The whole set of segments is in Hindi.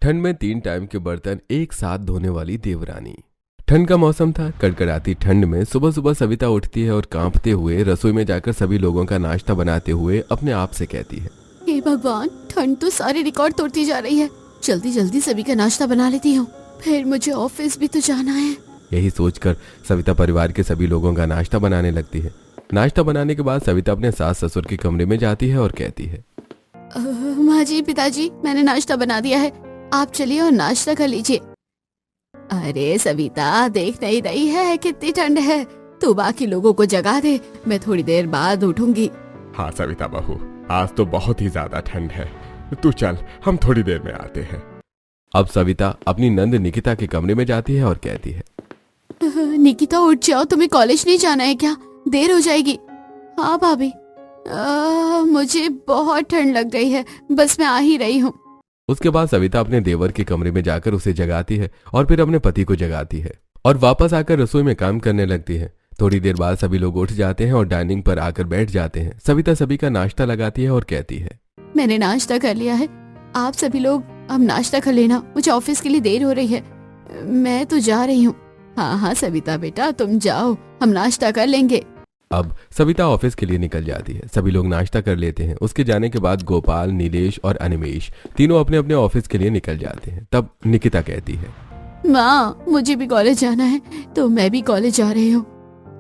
ठंड में 3 टाइम के बर्तन एक साथ धोने वाली देवरानी। ठंड का मौसम था। कड़कड़ाती ठंड में सुबह सुबह सविता उठती है और कांपते हुए रसोई में जाकर सभी लोगों का नाश्ता बनाते हुए अपने आप से कहती है, हे भगवान, ठंड तो सारे रिकॉर्ड तोड़ती जा रही है। जल्दी जल्दी सभी का नाश्ता बना लेती हूँ, फिर मुझे ऑफिस भी तो जाना है। यही सोचकर सविता परिवार के सभी लोगों का नाश्ता बनाने लगती है। नाश्ता बनाने के बाद सविता अपने सास ससुर के कमरे में जाती है और कहती है, माँ जी, पिताजी, मैंने नाश्ता बना दिया है, आप चलिए और नाश्ता कर लीजिए। अरे सविता, देख नहीं रही है कितनी ठंड है? तू बाकी लोगों को जगा दे, मैं थोड़ी देर बाद उठूंगी। हाँ सविता बहू, आज तो बहुत ही ज्यादा ठंड है, तू चल, हम थोड़ी देर में आते हैं। अब सविता अपनी नंद निकिता के कमरे में जाती है और कहती है, निकिता उठ जाओ, तुम्हें कॉलेज नहीं जाना है क्या? देर हो जाएगी। हाँ भाभी, मुझे बहुत ठंड लग गई है, बस मैं आ ही रही हूँ। उसके बाद सविता अपने देवर के कमरे में जाकर उसे जगाती है और फिर अपने पति को जगाती है और वापस आकर रसोई में काम करने लगती है। थोड़ी देर बाद सभी लोग उठ जाते हैं और डाइनिंग पर आकर बैठ जाते हैं। सविता सभी का नाश्ता लगाती है और कहती है, मैंने नाश्ता कर लिया है, आप सभी लोग अब नाश्ता कर लेना, मुझे ऑफिस के लिए देर हो रही है, मैं तो जा रही हूँ। हाँ हाँ सविता बेटा, तुम जाओ, हम नाश्ता कर लेंगे। अब सविता ऑफिस के लिए निकल जाती है। सभी लोग नाश्ता कर लेते हैं। उसके जाने के बाद गोपाल, नीलेश और अनिमेश तीनों अपने अपने ऑफिस के लिए निकल जाते हैं। तब निकिता कहती है, माँ, मुझे भी कॉलेज जाना है, तो मैं भी कॉलेज जा रही हूँ।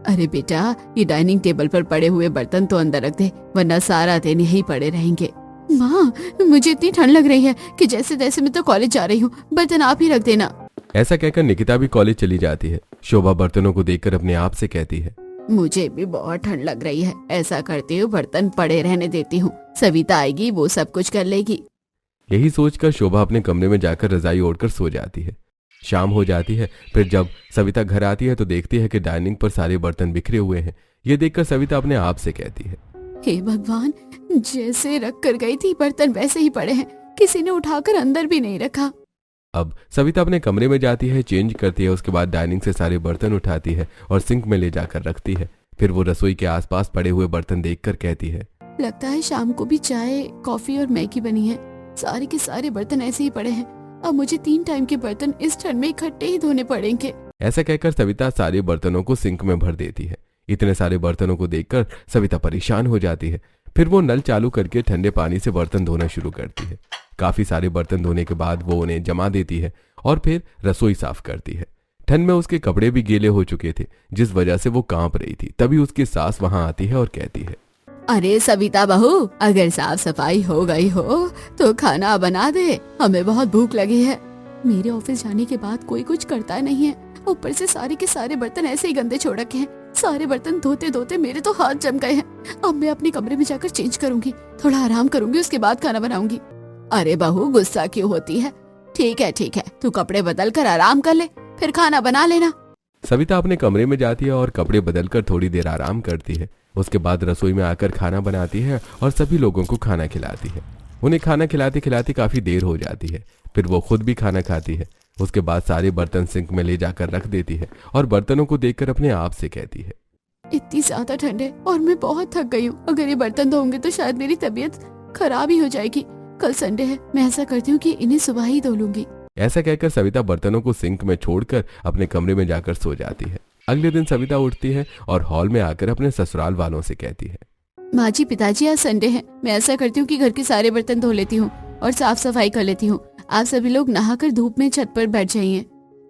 अरे बेटा, ये डाइनिंग टेबल पर पड़े हुए बर्तन तो अंदर रख दे, वरना सारा दिन यहीं पड़े रहेंगे। माँ, मुझे इतनी ठंड लग रही है कि जैसे तैसे मैं तो कॉलेज जा रही हूँ, बर्तन आप ही रख देना। ऐसा कहकर निकिता भी कॉलेज चली जाती है। शोभा बर्तनों को देखकर अपने आप से कहती है, मुझे भी बहुत ठंड लग रही है, ऐसा करती हूँ बर्तन पड़े रहने देती हूँ, सविता आएगी वो सब कुछ कर लेगी। यही सोचकर शोभा अपने कमरे में जाकर रजाई ओढ़कर सो जाती है। शाम हो जाती है। फिर जब सविता घर आती है तो देखती है कि डाइनिंग पर सारे बर्तन बिखरे हुए हैं। ये देखकर सविता अपने आप से कहती है, हे भगवान, जैसे रख कर गई थी बर्तन वैसे ही पड़े हैं, किसी ने उठाकर अंदर भी नहीं रखा। अब सविता अपने कमरे में जाती है, चेंज करती है। उसके बाद डाइनिंग से सारे बर्तन उठाती है और सिंक में ले जाकर रखती है। फिर वो रसोई के आसपास पड़े हुए बर्तन देखकर कहती है, लगता है शाम को भी चाय, कॉफी और मैगी बनी है, सारे के सारे बर्तन ऐसे ही पड़े हैं। अब मुझे 3 टाइम के बर्तन इस ठंड में इकट्ठे ही धोने पड़ेंगे। ऐसा कहकर सविता सारे बर्तनों को सिंक में भर देती है। इतने सारे बर्तनों को देखकर सविता परेशान हो जाती है। फिर वो नल चालू करके ठंडे पानी से बर्तन धोना शुरू करती है। काफी सारे बर्तन धोने के बाद वो उन्हें जमा देती है और फिर रसोई साफ करती है। ठंड में उसके कपड़े भी गीले हो चुके थे, जिस वजह से वो कांप रही थी। तभी उसकी सास वहां आती है और कहती है, अरे सविता बहू, अगर साफ सफाई हो गई हो तो खाना बना दे, हमें बहुत भूख लगी है। मेरे ऑफिस जाने के बाद कोई कुछ करता नहीं है, ऊपर से सारे के सारे बर्तन ऐसे ही गंदे छोड़ रखे हैं। सारे बर्तन धोते धोते मेरे तो हाथ जम गए हैं। अब मैं अपने कमरे में जाकर चेंज करूंगी, थोड़ा आराम करूंगी, उसके बाद खाना बनाऊंगी। अरे बहू, गुस्सा क्यों होती है? ठीक है ठीक है, तू कपड़े बदल कर आराम कर ले, फिर खाना बना लेना। सविता अपने कमरे में जाती है और कपड़े बदलकर थोड़ी देर आराम करती है। उसके बाद रसोई में आकर खाना बनाती है और सभी लोगों को खाना खिलाती है। उन्हें खाना खिलाते खिलाते काफी देर हो जाती है। फिर वो खुद भी खाना खाती है। उसके बाद सारे बर्तन सिंक में ले जाकर रख देती है और बर्तनों को देखकर अपने आप से कहती है, इतनी ज्यादा ठंड है और मैं बहुत थक गई हूँ। अगर ये बर्तन धोऊंगी तो शायद मेरी तबीयत खराब ही हो जाएगी। कल संडे है, मैं ऐसा करती हूँ कि इन्हें सुबह ही धो लूंगी। ऐसा कहकर सविता बर्तनों को सिंक में छोड़कर अपने कमरे में जाकर सो जाती है। अगले दिन सविता उठती है और हॉल में आकर अपने ससुराल वालों से कहती है, माँ जी, पिताजी, आज संडे है, मैं ऐसा करती हूँ कि घर के सारे बर्तन धो लेती हूँ और साफ सफाई कर लेती हूँ। आप सभी लोग नहाकर धूप में छत पर बैठ जाइए।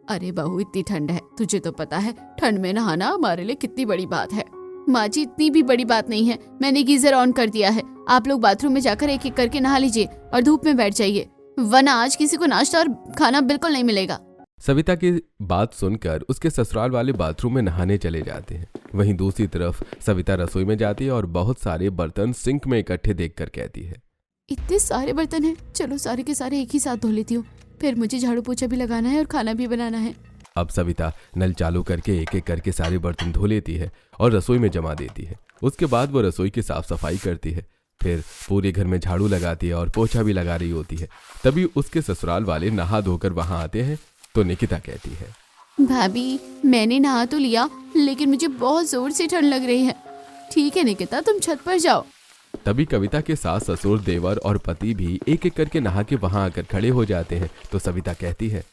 अरे बहू, इतनी ठंड है, तुझे तो पता है ठंड में नहाना हमारे लिए कितनी बड़ी बात है। माँ जी, इतनी भी बड़ी बात नहीं है, मैंने गीजर ऑन कर दिया है। आप लोग बाथरूम में जाकर एक एक करके नहा लीजिए और धूप में बैठ जाइए, वरना आज किसी को नाश्ता और खाना बिल्कुल नहीं मिलेगा। सविता की बात सुनकर उसके ससुराल वाले बाथरूम में नहाने चले जाते हैं। वहीं दूसरी तरफ सविता रसोई में जाती है और बहुत सारे बर्तन सिंक में इकट्ठे देखकर कहती है, इतने सारे बर्तन हैं, चलो सारे के सारे एक ही साथ धो लेती हूँ, फिर मुझे झाड़ू पोछा भी लगाना है और खाना भी बनाना है। अब सविता नल चालू करके एक एक करके सारे बर्तन धो लेती है और रसोई में जमा देती है। उसके बाद वो रसोई की साफ सफाई करती है। फिर पूरे घर में झाड़ू लगाती है और पोछा भी लगा रही होती है। तभी उसके ससुराल वाले नहा धोकर वहां आते हैं तो निकिता कहती है, भाभी, मैंने नहा तो लिया, लेकिन मुझे बहुत जोर से ठंड लग रही है। ठीक है निकिता, तुम छत पर जाओ। तभी कविता के सास, ससुर, देवर और पति भी एक एक करके नहा के वहां आकर खड़े हो जाते हैं। तो सविता कहती है,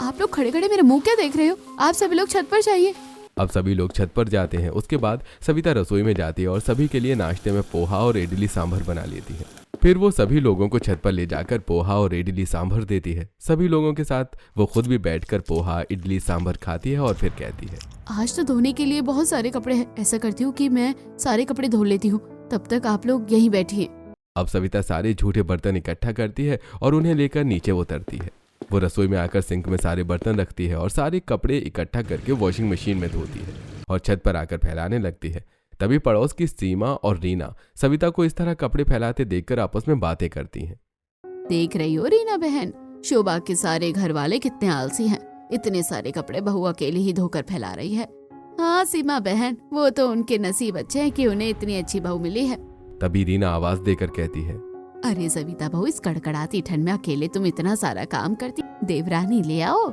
आप लोग खड़े खड़े मेरे मुंह क्या देख रहे हो? आप सभी लोग छत पर जाइए। अब सभी लोग छत पर जाते हैं। उसके बाद सविता रसोई में जाती है और सभी के लिए नाश्ते में पोहा और इडली सांभर बना लेती है। फिर वो सभी लोगों को छत पर ले जाकर पोहा और इडली सांभर देती है। सभी लोगों के साथ वो खुद भी बैठकर पोहा, इडली, सांभर खाती है और फिर कहती है, आज तो धोने के लिए बहुत सारे कपड़े हैं। ऐसा करती हूँ कि मैं सारे कपड़े धो लेती हूँ, तब तक आप लोग यहीं बैठिए। अब सविता सारे झूठे बर्तन इकट्ठा करती है और उन्हें लेकर नीचे उतरती है। वो रसोई में आकर सिंक में सारे बर्तन रखती है और सारे कपड़े इकट्ठा करके वॉशिंग मशीन में धोती है और छत पर आकर फैलाने लगती है। तभी पड़ोस की सीमा और रीना सविता को इस तरह कपड़े फैलाते देखकर आपस में बातें करती हैं। देख रही हो रीना बहन, शोभा के सारे घर वाले कितने आलसी हैं। इतने सारे कपड़े बहू अकेली ही धोकर फैला रही है। हाँ सीमा बहन, वो तो उनके नसीब अच्छे हैं कि उन्हें इतनी अच्छी बहू मिली है। तभी रीना आवाज देकर कहती है, अरे सविता बहू, इस कड़कड़ाती ठंड में अकेले तुम इतना सारा काम करती, देवरानी ले आओ।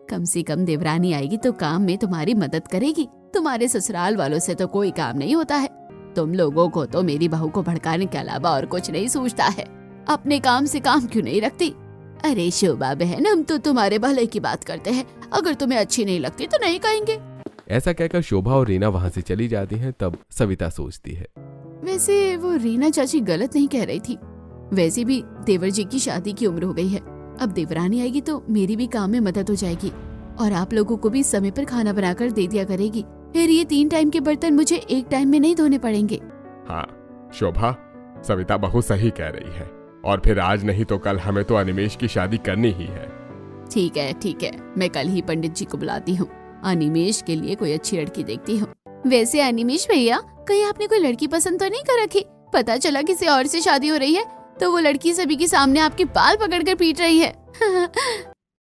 कम से कम देवरानी आएगी तो काम में तुम्हारी मदद करेगी। तुम्हारे ससुराल वालों से तो कोई काम नहीं होता है। तुम लोगों को तो मेरी बहू को भड़काने के अलावा और कुछ नहीं सूझता है। अपने काम से काम क्यों नहीं रखती? अरे शोभा बहन, हम तो तुम्हारे भले की बात करते हैं। अगर तुम्हें अच्छी नहीं लगती तो नहीं कहेंगे। ऐसा कहकर शोभा और रीना वहाँ से चली जाती हैं। तब सविता सोचती है, वैसे वो रीना चाची गलत नहीं कह रही थी। वैसे भी देवर जी की शादी की उम्र हो गई है। अब देवरानी आएगी तो मेरी भी काम में मदद हो जाएगी और आप लोगों को भी समय पर खाना बनाकर दे दिया करेगी। फिर ये 3 टाइम के बर्तन मुझे एक टाइम में नहीं धोने पड़ेंगे। हाँ शोभा, सविता बहुत सही कह रही है। और फिर आज नहीं तो कल हमें तो अनिमेश की शादी करनी ही है। ठीक है, मैं कल ही पंडित जी को बुलाती हूँ। अनिमेश के लिए कोई अच्छी लड़की देखती हूँ। वैसे अनिमेश भैया, कहीं आपने कोई लड़की पसंद तो नहीं कर रखी? पता चला किसी और से शादी हो रही है तो वो लड़की सभी के सामने आपके बाल पकड़कर पीट रही है।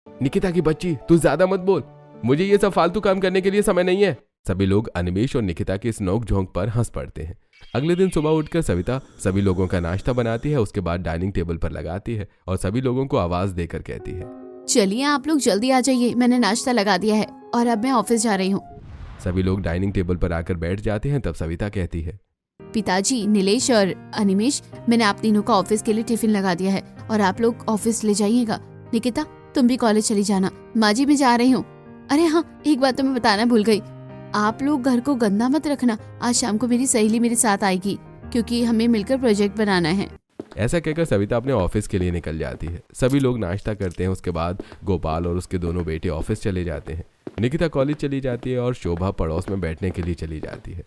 निकिता की बच्ची, तू ज्यादा मत बोल। मुझे ये सब फालतू काम करने के लिए समय नहीं है। सभी लोग अनिमेश और निकिता के इस नोक झोंक पर हंस पड़ते हैं। अगले दिन सुबह उठकर सविता सभी लोगों का नाश्ता बनाती है। उसके बाद डाइनिंग टेबल पर लगाती है और सभी लोगों को आवाज देकर कहती है, चलिए आप लोग जल्दी आ जाइए, मैंने नाश्ता लगा दिया है और अब मैं ऑफिस जा रही हूँ। सभी लोग डाइनिंग टेबल पर आकर बैठ जाते हैं। तब सविता कहती है, पिताजी, नीलेश और अनिमेश, मैंने आप तीनों का ऑफिस के लिए टिफिन लगा दिया है और आप लोग ऑफिस ले जाइएगा। निकिता, तुम भी कॉलेज चली जाना। माँ जी, मैं जा रही हूँ। अरे हाँ, एक बात तो मैं बताना भूल गई। आप लोग घर को गंदा मत रखना। आज शाम को मेरी सहेली मेरे साथ आएगी क्योंकि हमें मिलकर प्रोजेक्ट बनाना है। ऐसा कहकर सविता अपने ऑफिस के लिए निकल जाती है। सभी लोग नाश्ता करते हैं। उसके बाद गोपाल और उसके दोनों बेटे ऑफिस चले जाते हैं। निकिता कॉलेज चली जाती है और शोभा पड़ोस में बैठने के लिए चली जाती है।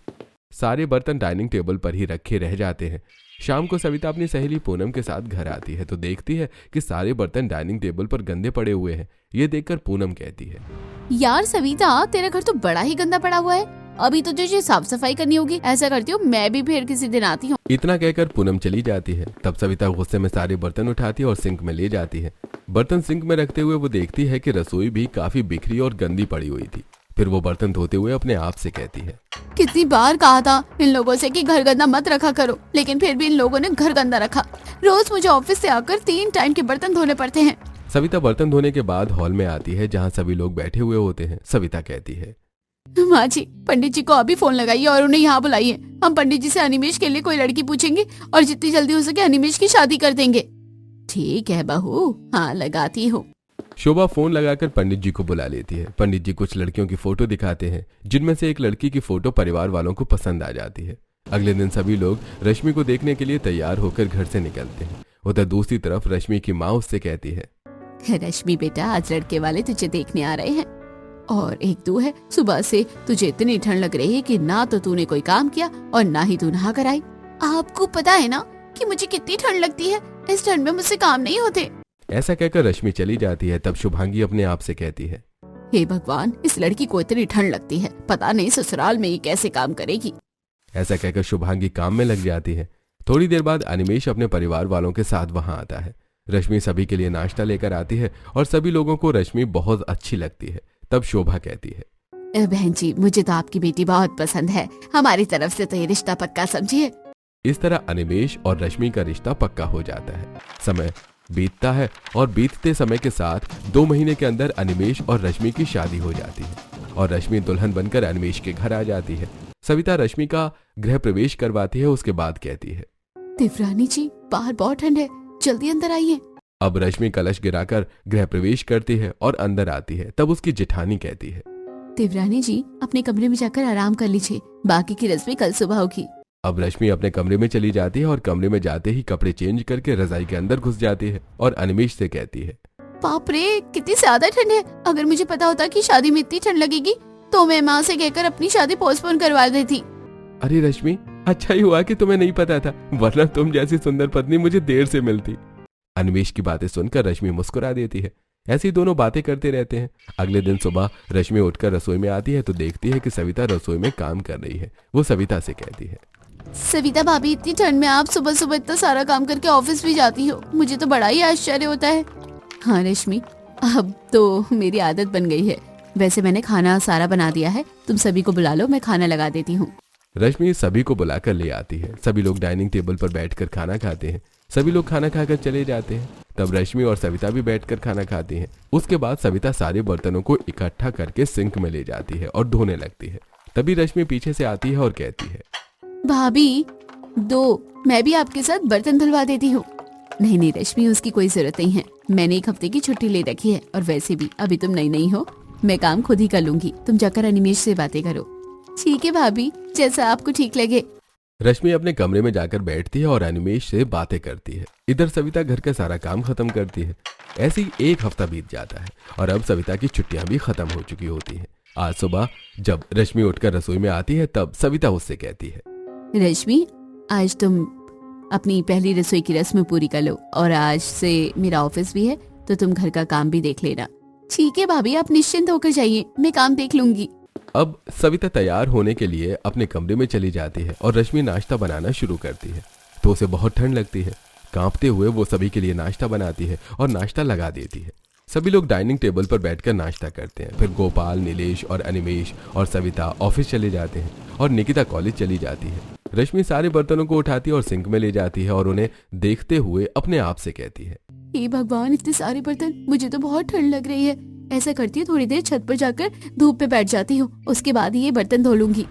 सारे बर्तन डाइनिंग टेबल पर ही रखे रह जाते हैं। शाम को सविता अपनी सहेली पूनम के साथ घर आती है तो देखती है कि सारे बर्तन डाइनिंग टेबल पर गंदे पड़े हुए हैं। ये देखकर पूनम कहती है, यार सविता, तेरा घर तो बड़ा ही गंदा पड़ा हुआ है। अभी तो तुझे साफ सफाई करनी होगी। ऐसा करती हूँ, मैं भी फिर किसी दिन आती हूँ। इतना कहकर पूनम चली जाती है। तब सविता गुस्से में सारे बर्तन उठाती है और सिंक में ले जाती है। बर्तन सिंक में रखते हुए वो देखती है कि रसोई भी काफी बिखरी और गंदी पड़ी हुई थी। फिर वो बर्तन धोते हुए अपने आप से कहती है, कितनी बार कहा था इन लोगों से कि घर गंदा मत रखा करो, लेकिन फिर भी इन लोगों ने घर गंदा रखा। रोज मुझे ऑफिस से आकर 3 टाइम के बर्तन धोने पड़ते हैं। सविता बर्तन धोने के बाद हॉल में आती है जहाँ सभी लोग बैठे हुए होते हैं। सविता कहती है, माँ जी, पंडित जी को अभी फोन लगाइए और उन्हें यहाँ बुलाइए। हम पंडित जी से अनिमेश के लिए कोई लड़की पूछेंगे और जितनी जल्दी हो सके अनिमेश की शादी कर देंगे। ठीक है बहू, हाँ लगाती हूँ। शोभा फोन लगाकर पंडित जी को बुला लेती है। पंडित जी कुछ लड़कियों की फोटो दिखाते हैं जिनमें से एक लड़की की फोटो परिवार वालों को पसंद आ जाती है। अगले दिन सभी लोग रश्मि को देखने के लिए तैयार होकर घर से निकलते हैं। उधर दूसरी तरफ रश्मि की माँ उससे कहती है, रश्मि बेटा, आज लड़के वाले तुझे देखने आ रहे हैं और एक तू है। सुबह से तुझे इतनी ठंड लग रही है कि ना तो तूने कोई काम किया और ना ही तू नहा कर आई। आपको पता है ना कि मुझे कितनी ठंड लगती है। इस ठंड में मुझसे काम नहीं होते। ऐसा कहकर रश्मि चली जाती है। तब शुभांगी अपने आप से कहती है, हे भगवान, इस लड़की को इतनी ठंड लगती है, पता नहीं ससुराल में ये कैसे काम करेगी। ऐसा कहकर शुभांगी काम में लग जाती है। थोड़ी देर बाद अनिमेश अपने परिवार वालों के साथ वहां आता है। रश्मि सभी के लिए नाश्ता लेकर आती है और सभी लोगों को रश्मि बहुत अच्छी लगती है। तब शोभा कहती है, बहन जी, मुझे तो आपकी बेटी बहुत पसंद है। हमारी तरफ से तो ये रिश्ता पक्का समझिए। इस तरह अनिमेश और रश्मि का रिश्ता पक्का हो जाता है। समय बीतता है और बीतते समय के साथ 2 महीने के अंदर अनिमेश और रश्मि की शादी हो जाती है और रश्मि दुल्हन बनकर अनिमेश के घर आ जाती है। सविता रश्मि का गृह प्रवेश करवाती है। उसके बाद कहती है, देवरानी जी, बाहर बहुत ठंड है, जल्दी अंदर आइए। अब रश्मि कलश गिराकर गृह प्रवेश करती है और अंदर आती है। तब उसकी जेठानी कहती है, देवरानी जी, अपने कमरे में जाकर आराम कर लीजिए, बाकी की रस्में कल सुबह होगी। अब रश्मि अपने कमरे में चली जाती है और कमरे में जाते ही कपड़े चेंज करके रजाई के अंदर घुस जाती है और अनिमेष से कहती है, बाप रे, कितनी ज्यादा ठंड है। अगर मुझे पता होता कि शादी में इतनी ठंड लगेगी तो मैं माँ से कहकर अपनी शादी पोस्टपोन करवा देती। अरे रश्मि, अच्छा ही हुआ कि तुम्हें नहीं पता था, वरना तुम जैसी सुंदर पत्नी मुझे देर से मिलती। अनिमेष की बातें सुनकर रश्मि मुस्कुरा देती है। ऐसी दोनों बातें करते रहते हैं। अगले दिन सुबह रश्मि उठकर रसोई में आती है तो देखती है कि सविता रसोई में काम कर रही है। वो सविता से कहती है, सविता भाभी, इतनी ठंड में आप सुबह सुबह इतना सारा काम करके ऑफिस भी जाती हो, मुझे तो बड़ा ही आश्चर्य होता है। हाँ रश्मि, अब तो मेरी आदत बन गई है। वैसे मैंने खाना सारा बना दिया है, तुम सभी को बुला लो, मैं खाना लगा देती हूँ। रश्मि सभी को बुलाकर ले आती है। सभी लोग डाइनिंग टेबल पर बैठकर खाना खाते हैं। सभी लोग खाना खाकर चले जाते हैं। तब रश्मि और सविता भी बैठकर खाना खाती हैं। उसके बाद सविता सारे बर्तनों को इकट्ठा करके सिंक में ले जाती है और धोने लगती है। तभी रश्मि पीछे से आती है और कहती है, भाभी दो, मैं भी आपके साथ बर्तन धुलवा देती हूँ। नहीं नहीं रश्मि, उसकी कोई जरूरत नहीं है, मैंने एक हफ्ते की छुट्टी ले रखी है, और वैसे भी अभी तुम नई नई हो, मैं काम खुद ही कर लूंगी, तुम जाकर अनिमेष से बातें करो। ठीक है भाभी, जैसा आपको ठीक लगे। रश्मि अपने कमरे में जाकर बैठती है और अनिमेष से बातें करती है। इधर सविता घर का सारा काम खत्म करती है। ऐसे ही एक हफ्ता बीत जाता है और अब सविता की छुट्टियां भी खत्म हो चुकी होती हैं। आज सुबह जब रश्मि उठकर रसोई में आती है तब सविता उससे कहती है, रश्मि, आज तुम अपनी पहली रसोई की रस्म पूरी कर लो, और आज से मेरा ऑफिस भी है तो तुम घर का काम भी देख लेना। ठीक है भाभी, आप निश्चिंत होकर जाइए, मैं काम देख लूंगी। अब सविता तैयार होने के लिए अपने कमरे में चली जाती है और रश्मि नाश्ता बनाना शुरू करती है। तो उसे बहुत ठंड लगती है। कांपते हुए वो सभी के लिए नाश्ता बनाती है और नाश्ता लगा देती है। सभी लोग डाइनिंग टेबल पर बैठकर नाश्ता करते हैं। फिर गोपाल, नीलेश और अनिमेष और सविता ऑफिस चले जाते हैं और निकिता कॉलेज चली जाती है। रश्मि सारे बर्तनों को उठाती है और सिंक में ले जाती है और उन्हें देखते हुए अपने आप से कहती है, हे भगवान, इतने सारे बर्तन, मुझे तो बहुत ठंड लग रही है। ऐसा करती हूँ, थोड़ी देर छत पर जाकर धूप पे बैठ जाती हूँ, उसके बाद ही ये बर्तन धो लूंगी।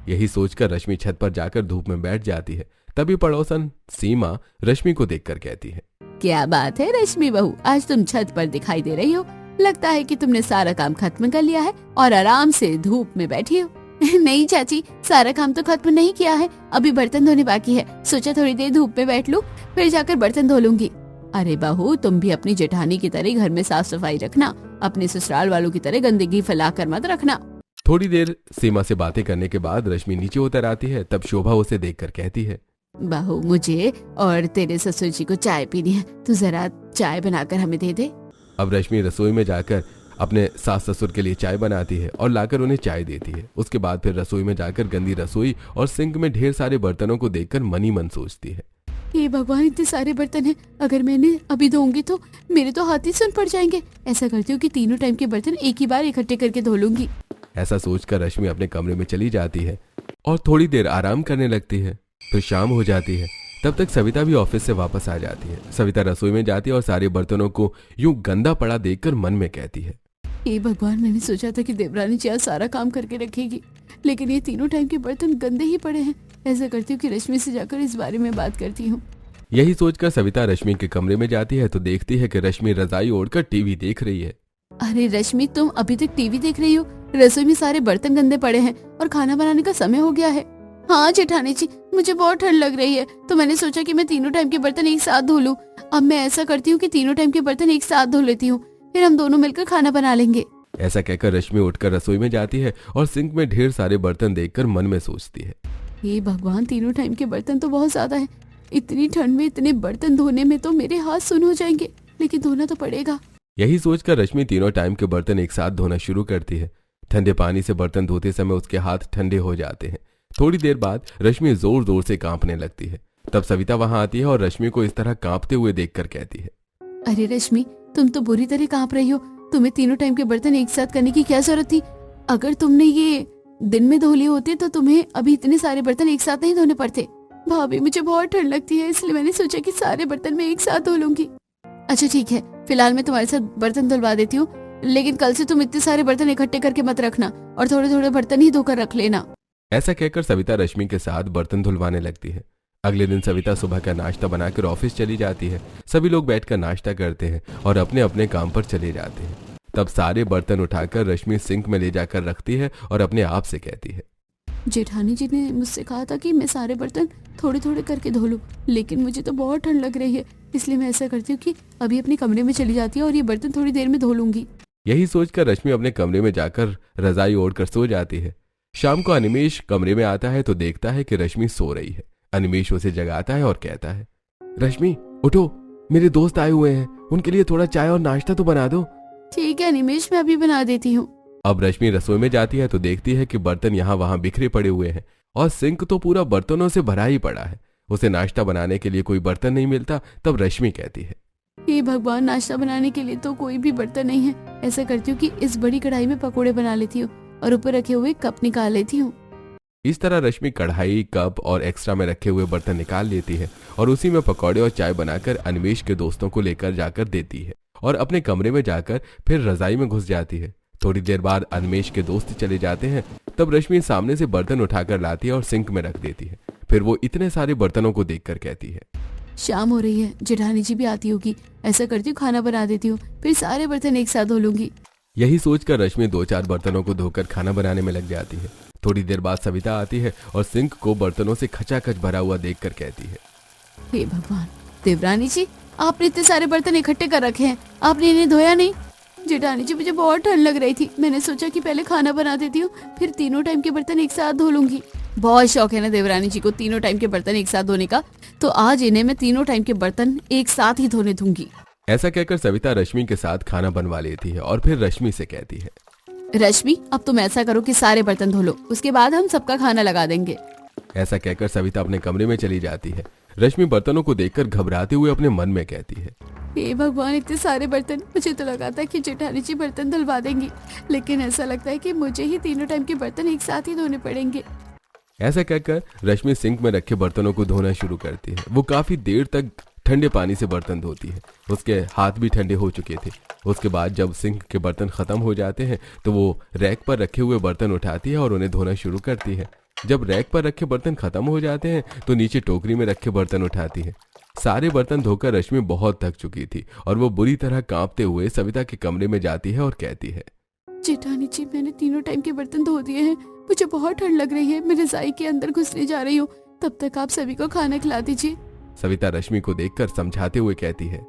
यही सोचकर रश्मि छत पर जाकर धूप में बैठ जाती है। तभी पड़ोसन सीमा रश्मि को देखकर कहती है, क्या बात है रश्मि बहू, आज तुम छत पर दिखाई दे रही हो। लगता है कि तुमने सारा काम खत्म कर लिया है और आराम से धूप में बैठी हो। नहीं चाची, सारा काम तो खत्म नहीं किया है, अभी बर्तन धोने बाकी है। सोचा थोड़ी देर धूप में बैठ लूं, फिर जाकर बर्तन धो लूंगी। अरे बहू, तुम भी अपनी जेठानी की तरह घर में साफ सफाई रखना, अपने ससुराल वालों की तरह गंदगी फैलाकर मत रखना। थोड़ी देर सीमा से बातें करने के बाद रश्मि नीचे उतर आती है। तब शोभा उसे देखकर कहती है, बहू, मुझे और तेरे ससुर जी को चाय पीनी है, तू जरा चाय बनाकर हमें दे दे। अब रश्मि रसोई में जाकर अपने सास ससुर के लिए चाय बनाती है और लाकर उन्हें चाय देती है। उसके बाद फिर रसोई में जाकर गंदी रसोई और सिंक में ढेर सारे बर्तनों को देखकर मन ही मन सोचती है, हे भगवान, इतने सारे बर्तन हैं, अगर मैंने अभी धोऊंगी तो मेरे तो हाथ ही सुन पड़ जाएंगे। ऐसा करती हूँ कि तीनों टाइम के बर्तन एक ही बार इकट्ठे करके धो लूंगी। ऐसा सोचकर रश्मि अपने कमरे में चली जाती है और थोड़ी देर आराम करने लगती है। फिर शाम हो जाती है। तब तक सविता भी ऑफिस से वापस आ जाती है। सविता रसोई में जाती है और सारे बर्तनों को यूं गंदा पड़ा देखकर मन में कहती है, हे भगवान, मैंने सोचा था कि देवरानी जी आज सारा काम करके रखेगी, लेकिन ये तीनों टाइम के बर्तन गंदे ही पड़े हैं। ऐसा करती हूँ कि रश्मि से जाकर इस बारे में बात करती हूँ। यही सोचकर सविता रश्मि के कमरे में जाती है तो देखती है कि रश्मि रजाई ओढ़कर टीवी देख रही है। अरे रश्मि, तुम अभी तक टीवी देख रही हो? रसोई में सारे बर्तन गंदे पड़े हैं और खाना बनाने का समय हो गया है। हाँ जेठानी जी, मुझे बहुत ठंड लग रही है तो मैंने सोचा कि मैं तीनों टाइम के बर्तन एक साथ धो लूं। अब मैं ऐसा करती हूँ कि तीनों टाइम के बर्तन एक साथ धो लेती हूँ, फिर हम दोनों मिलकर खाना बना लेंगे। ऐसा कहकर रश्मि उठकर रसोई में जाती है और सिंक में ढेर सारे बर्तन देखकर मन में सोचती है, हे भगवान, तीनों टाइम के बर्तन तो बहुत ज्यादा है। इतनी ठंड में इतने बर्तन धोने में तो मेरे हाथ सुन हो जाएंगे, लेकिन धोना तो पड़ेगा। यही सोचकर रश्मि तीनों टाइम के बर्तन एक साथ धोना शुरू करती है। ठंडे पानी से बर्तन धोते समय उसके हाथ ठंडे हो जाते हैं। थोड़ी देर बाद रश्मि जोर जोर से कांपने लगती है। तब सविता वहां आती है और रश्मि को इस तरह कांपते हुए देखकर कहती है, अरे रश्मि, तुम तो बुरी तरह कांप रही हो। तुम्हें तीनों टाइम के बर्तन एक साथ करने की क्या जरूरत थी? अगर तुमने ये दिन में धो लिए होते तो तुम्हें अभी इतने सारे बर्तन एक साथ नहीं धोने पड़ते। भाभी, मुझे बहुत ठंड लगती है, इसलिए मैंने सोचा कि सारे बर्तन मैं एक साथ धो लूंगी। अच्छा ठीक है, फिलहाल मैं तुम्हारे साथ बर्तन धुलवा देती हूँ, लेकिन कल से तुम इतने सारे बर्तन इकट्ठे करके मत रखना और थोड़े थोड़े बर्तन ही धोकर रख लेना। ऐसा कहकर सविता रश्मि के साथ बर्तन धुलवाने लगती है। अगले दिन सविता सुबह का नाश्ता बनाकर ऑफिस चली जाती है। सभी लोग बैठकर नाश्ता करते हैं और अपने अपने काम पर चले जाते हैं। तब सारे बर्तन उठाकर रश्मि सिंक में ले जाकर रखती है और अपने आप से कहती है, जेठानी जी ने मुझसे कहा था कि मैं सारे बर्तन थोड़े थोड़े करके धो लूं, लेकिन मुझे तो बहुत ठंड लग रही है, इसलिए मैं ऐसा करती हूँ कि अभी अपने कमरे में चली जाती हूँ और ये बर्तन थोड़ी देर में धो लूंगी। यही सोचकर रश्मि अपने कमरे में जाकर रजाई ओढ़कर सो जाती है। शाम को अनिमेश कमरे में आता है तो देखता है कि रश्मि सो रही है। अनिमेश उसे जगाता है और कहता है, रश्मि उठो, मेरे दोस्त आए हुए हैं, उनके लिए थोड़ा चाय और नाश्ता तो बना दो। ठीक है अनिमेश, मैं अभी बना देती हूँ। अब रश्मि रसोई में जाती है तो देखती है कि बर्तन यहाँ वहां बिखरे पड़े हुए हैं और सिंक तो पूरा बर्तनों से भरा ही पड़ा है। उसे नाश्ता बनाने के लिए कोई बर्तन नहीं मिलता। तब रश्मि कहती है, हे भगवान, नाश्ता बनाने के लिए तो कोई भी बर्तन नहीं है। ऐसा करती हूँ कि इस बड़ी कढ़ाई में पकोड़े बना लेती हूँ और ऊपर रखे हुए कप निकाल लेती हूँ। इस तरह रश्मि कढ़ाई, कप और एक्स्ट्रा में रखे हुए बर्तन निकाल लेती है और उसी में पकौड़े और चाय बनाकर अनिमेश के दोस्तों को लेकर जाकर देती है और अपने कमरे में जाकर फिर रजाई में घुस जाती है। थोड़ी देर बाद अनिमेश के दोस्त चले जाते हैं। तब रश्मि सामने से बर्तन उठाकर लाती है और सिंक में रख देती है। फिर वो इतने सारे बर्तनों को देखकर कहती है, शाम हो रही है, जेठानी जी भी आती होगी। ऐसा करती हूँ खाना बना देती हूँ, फिर सारे बर्तन एक साथ धो लूंगी। यही सोचकर रश्मि 2-4 बर्तनों को धोकर खाना बनाने में लग जाती है। थोड़ी देर बाद सविता आती है और सिंक को बर्तनों से खचाखच भरा हुआ देखकर कहती है, हे भगवान, देवरानी जी, आपने इतने सारे बर्तन इकट्ठे कर रखे हैं, आपने इन्हें धोया नहीं? जेठानी जी, मुझे बहुत ठंड लग रही थी, मैंने सोचा कि पहले खाना बना देती हूँ, फिर तीनों टाइम के बर्तन एक साथ धो लूंगी। बहुत शौक है ना देवरानी जी को तीनों टाइम के बर्तन एक साथ धोने का, तो आज इन्हें मैं तीनों टाइम के बर्तन एक साथ ही धोने दूंगी। ऐसा कहकर सविता रश्मि के साथ खाना बनवा लेती है और फिर रश्मि से कहती है, रश्मि, अब तुम ऐसा करो कि सारे बर्तन धो लो, उसके बाद हम सबका खाना लगा देंगे। ऐसा कहकर सविता अपने कमरे में चली जाती है। रश्मि बर्तनों को देखकर घबराते हुए अपने मन में कहती है, हे भगवान, इतने सारे बर्तन, मुझे तो लगा था कि जेठानी जी बर्तन धुलवा देंगी, लेकिन ऐसा लगता है कि मुझे ही तीनों टाइम के बर्तन एक साथ ही धोने पड़ेंगे। ऐसा कहकर रश्मि सिंक में रखे बर्तनों को धोना शुरू करती है। वो काफी देर तक ठंडे पानी से बर्तन धोती है। उसके हाथ भी ठंडे हो चुके थे। उसके बाद जब सिंक के बर्तन खत्म हो जाते हैं तो वो रैक पर रखे हुए बर्तन उठाती है और उन्हें धोना शुरू करती है। जब रैक पर रखे बर्तन खत्म हो जाते हैं तो नीचे टोकरी में रखे बर्तन उठाती है। सारे बर्तन धोकर रश्मि बहुत थक चुकी थी और वो बुरी तरह कांपते हुए सविता के कमरे में जाती है और कहती है, जेठानी जी, मैंने तीनों टाइम के बर्तन धो दिए हैं, मुझे बहुत ठंड लग रही है, मैं रजाई के अंदर घुसने जा रही हूँ, तब तक आप सभी को खाना खिला दीजिए। सविता रश्मि को देखकर समझाते हुए कहती है,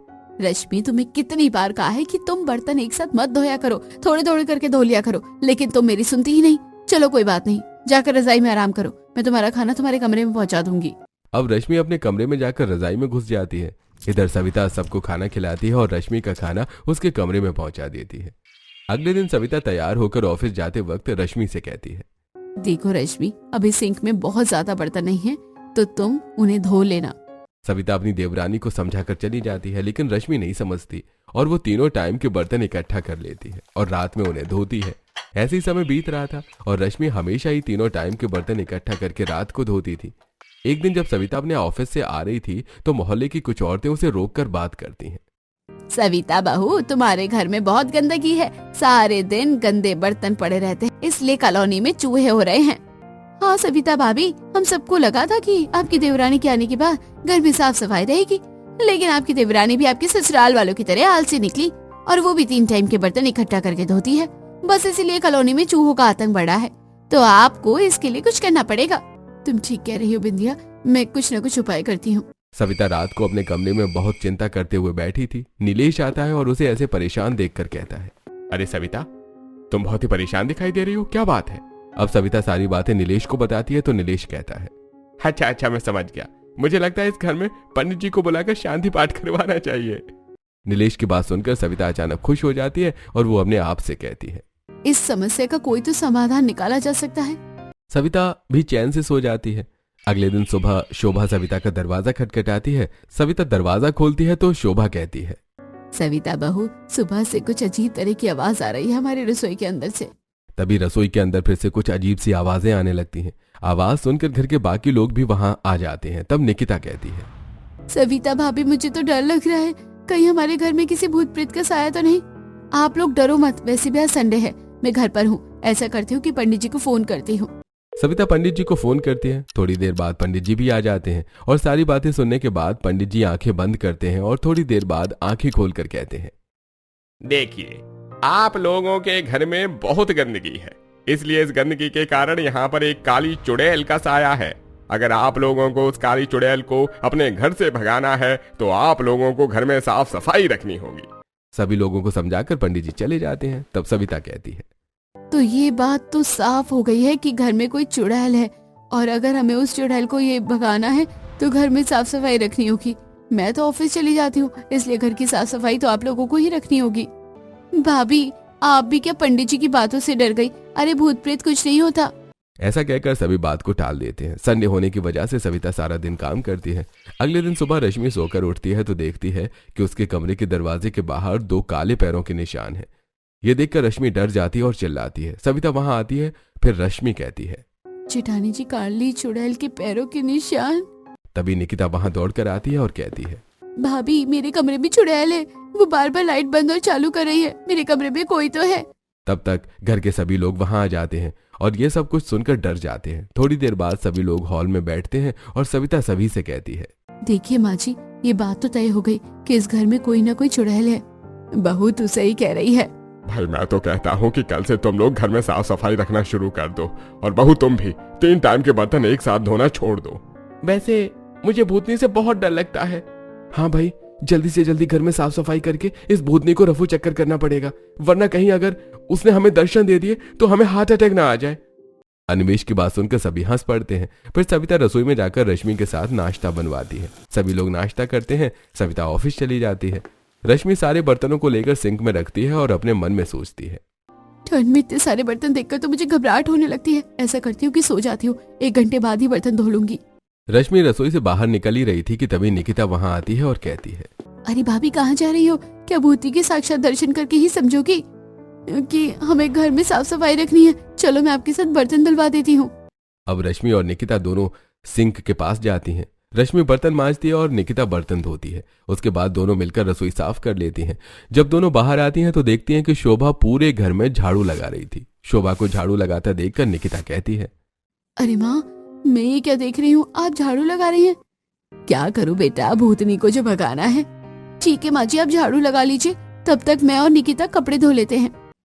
रश्मि, तुम्हें कितनी बार कहा है कि तुम बर्तन एक साथ मत धोया करो, थोड़े थोड़े करके धो लिया करो, लेकिन तुम मेरी सुनती ही नहीं। चलो कोई बात नहीं, जाकर रजाई में आराम करो, मैं तुम्हारा खाना तुम्हारे कमरे में पहुंचा दूंगी। अब रश्मि अपने कमरे में जाकर रजाई में घुस जाती है। इधर सविता सबको खाना खिलाती है और रश्मि का खाना उसके कमरे में पहुंचा देती है। अगले दिन सविता तैयार होकर ऑफिस जाते वक्त रश्मि से कहती है, देखो रश्मि, अभी सिंक में बहुत ज्यादा बर्तन नहीं है, तो तुम उन्हें धो लेना। सविता अपनी देवरानी को समझाकर चली जाती है, लेकिन रश्मि नहीं समझती और वो तीनों टाइम के बर्तन इकट्ठा कर लेती है और रात में उन्हें धोती है। ऐसे ही समय बीत रहा था और रश्मि हमेशा ही तीनों टाइम के बर्तन इकट्ठा करके रात को धोती थी। एक दिन जब सविता अपने ऑफिस से आ रही थी तो मोहल्ले की कुछ औरतें उसे रोककर बात करती हैं। सविता बहू, तुम्हारे घर में बहुत गंदगी है, सारे दिन गंदे बर्तन पड़े रहते हैं, इसलिए कॉलोनी में चूहे हो रहे हैं। हाँ सविता भाभी, हम सबको लगा था कि आपकी देवरानी के आने के बाद घर में साफ सफाई रहेगी, लेकिन आपकी देवरानी भी आपके ससुराल वालों की तरह आलसी निकली और वो भी 3 टाइम के बर्तन इकट्ठा करके धोती है। बस इसीलिए कॉलोनी में चूहों का आतंक बढ़ा है, तो आपको इसके लिए कुछ करना पड़ेगा। तुम ठीक कह रही हो बिंदिया, मैं कुछ न कुछ उपाय करती हूँ। सविता रात को अपने कमरे में बहुत चिंता करते हुए बैठी थी। नीलेश आता है और उसे ऐसे परेशान देखकर कहता है, अरे सविता, तुम बहुत ही परेशान दिखाई दे रही हो, क्या बात है? अब सविता सारी बातें नीलेश को बताती है तो नीलेश कहता है, अच्छा, मैं समझ गया, मुझे लगता है इस घर में पंडित जी को बुलाकर शांति पाठ करवाना चाहिए। नीलेश की बात सुनकर सविता अचानक खुश हो जाती है और वो अपने आप से कहती है, इस समस्या का कोई तो समाधान निकाला जा सकता है। सविता भी चैन से सो जाती है। अगले दिन सुबह शोभा सविता का दरवाजा खटखटाती है। सविता दरवाजा खोलती है तो शोभा कहती है, सविता बहू, सुबह से कुछ अजीब तरह की आवाज आ रही है हमारी रसोई के अंदर से। तभी रसोई के अंदर फिर से कुछ अजीब सी आवाजें आने लगती हैं। आवाज सुनकर घर के बाकी लोग भी वहां आ जाते हैं। तब निकिता कहती है, सविता भाभी, मुझे तो डर लग रहा है, कहीं हमारे घर में किसी भूत प्रेत का साया तो नहीं। आप लोग डरो मत, वैसे भी आज संडे है, मैं घर पर हूँ। ऐसा करती हूँ कि पंडित जी को फोन करती हूँ। सविता पंडित जी को फोन करती है। थोड़ी देर बाद पंडित जी भी आ जाते हैं और सारी बातें सुनने के बाद पंडित जी आंखें बंद करते हैं और थोड़ी देर बाद आंखें खोलकर कहते हैं, देखिए, आप लोगों के घर में बहुत गंदगी है, इसलिए इस गंदगी के कारण यहाँ पर एक काली चुड़ैल का साया है। अगर आप लोगों को उस काली चुड़ैल को अपने घर से भगाना है तो आप लोगों को घर में साफ सफाई रखनी होगी। सभी लोगों को समझाकर पंडित जी चले जाते हैं। तब सविता कहती है, तो ये बात तो साफ हो गई है कि घर में कोई चुड़ैल है, और अगर हमें उस चुड़ैल को ये भगाना है तो घर में साफ सफाई रखनी होगी। मैं तो ऑफिस चली जाती हूँ, इसलिए घर की साफ सफाई तो आप लोगों को ही रखनी होगी। भाभी, आप भी क्या पंडित जी की बातों से डर गई? अरे भूत प्रेत कुछ नहीं होता। ऐसा कहकर सभी बात को टाल देते हैं। संडे होने की वजह से सविता सारा दिन काम करती है। अगले दिन सुबह रश्मि सोकर उठती है तो देखती है कि उसके कमरे के दरवाजे के बाहर 2 काले पैरों के निशान हैं। ये देखकर रश्मि डर जाती है और चिल्लाती है। सविता वहां आती है। फिर रश्मि कहती है, जेठानी जी, काली चुड़ैल के पैरों के निशान। तभी निकिता वहां दौड़कर आती है और कहती है, भाभी, मेरे कमरे में चुड़ैल है। वो बार बार लाइट बंद और चालू कर रही है। मेरे कमरे में कोई तो है। तब तक घर के सभी लोग वहां आ जाते हैं और ये सब कुछ सुनकर डर जाते हैं। थोड़ी देर बाद सभी लोग हॉल में बैठते हैं और सविता सभी से कहती है, देखिए माँ जी, ये बात तो तय हो गई कि इस घर में कोई ना कोई चुड़ैल है। बहू तो सही कह रही है। भाई, मैं तो कहता हूँ कि कल से तुम लोग घर में साफ सफाई रखना शुरू कर दो, और बहू तुम भी 3 टाइम के बर्तन एक साथ धोना छोड़ दो। वैसे मुझे भूतनी से बहुत डर लगता है। हाँ भाई, जल्दी से जल्दी घर में साफ सफाई करके इस भूतनी को रफू चक्कर करना पड़ेगा, वरना कहीं अगर उसने हमें दर्शन दे दिए तो हमें हार्ट अटैक ना आ जाए। अनिमेश की बात सुनकर सभी हंस पड़ते हैं। फिर सविता रसोई में जाकर रश्मि के साथ नाश्ता बनवाती है। सभी लोग नाश्ता करते हैं। सविता ऑफिस चली जाती है। रश्मि सारे बर्तनों को लेकर सिंक में रखती है और अपने मन में सोचती है, ठंड में इतने सारे बर्तन देखकर तो मुझे घबराहट होने लगती है। ऐसा करती हूँ कि सो जाती हूँ, 1 घंटे बाद ही बर्तन धो लूंगी। रश्मि रसोई से बाहर निकल ही रही थी कि तभी निकिता वहां आती है और कहती है, अरे भाभी, कहाँ जा रही हो? क्या भूती के साक्षात दर्शन करके ही समझोगी कि हमें घर में साफ सफाई रखनी है? चलो, मैं आपके साथ बर्तन धुलवा देती हूँ। अब रश्मि और निकिता दोनों सिंक के पास जाती हैं। रश्मि बर्तन मांजती है और निकिता बर्तन धोती है। उसके बाद दोनों मिलकर रसोई साफ कर लेती हैं। जब दोनों बाहर आती हैं तो देखती हैं कि शोभा पूरे घर में झाड़ू लगा रही थी। शोभा को झाड़ू लगाता देखकर निकिता कहती है, अरे माँ, मैं ये क्या देख रही हूँ? आप झाड़ू लगा रही हैं। क्या करूँ बेटा, भूतनी को जो भगाना है। ठीक है माँ जी, आप झाड़ू लगा लीजिए, तब तक मैं और निकिता कपड़े धो लेते हैं।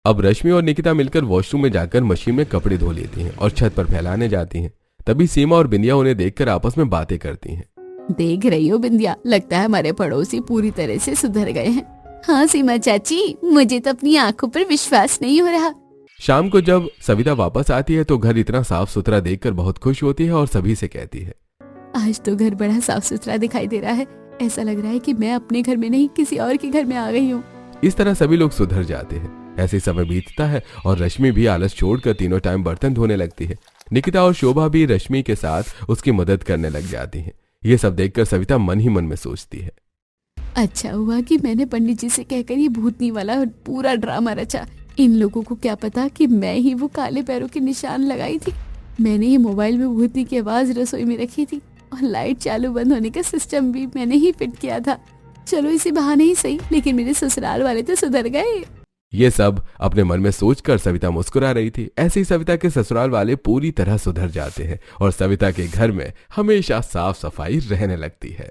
अब रश्मि और निकिता मिलकर वॉशरूम में जाकर मशीन में कपड़े धो लेती हैं और छत पर फैलाने जाती हैं। तभी सीमा और बिंदिया उन्हें देखकर आपस में बातें करती हैं। देख रही हो बिंदिया, लगता है हमारे पड़ोसी पूरी तरह से सुधर गए हैं। हाँ सीमा चाची, मुझे तो अपनी आंखों पर विश्वास नहीं हो रहा। शाम को जब सविता वापस आती है तो घर इतना साफ सुथरा देखकर बहुत खुश होती है और सभी से कहती है, आज तो घर बड़ा साफ सुथरा दिखाई दे रहा है। ऐसा लग रहा है कि मैं अपने घर में नहीं, किसी और के घर में आ गई हूँ। इस तरह सभी लोग सुधर जाते हैं। ऐसे समय बीतता है और रश्मि भी आलस छोड़कर तीनों टाइम बर्तन धोने लगती है। निकिता और शोभा भी रश्मि के साथ उसकी मदद करने लग जाती हैं। ये सब देखकर सविता मन ही मन में सोचती है, अच्छा हुआ कि मैंने पंडित जी से कहकर ये भूतनी वाला पूरा ड्रामा रचा। इन लोगों को क्या पता कि मैं ही वो काले पैरों के निशान लगाई थी। मैंने ये मोबाइल में भूतनी की आवाज रसोई में रखी थी और लाइट चालू बंद होने का सिस्टम भी मैंने ही फिट किया था। चलो इसी बहाने ही सही, लेकिन मेरे ससुराल वाले तो सुधर गए। ये सब अपने मन में सोचकर सविता मुस्कुरा रही थी। ऐसे ही सविता के ससुराल वाले पूरी तरह सुधर जाते हैं और सविता के घर में हमेशा साफ सफाई रहने लगती है।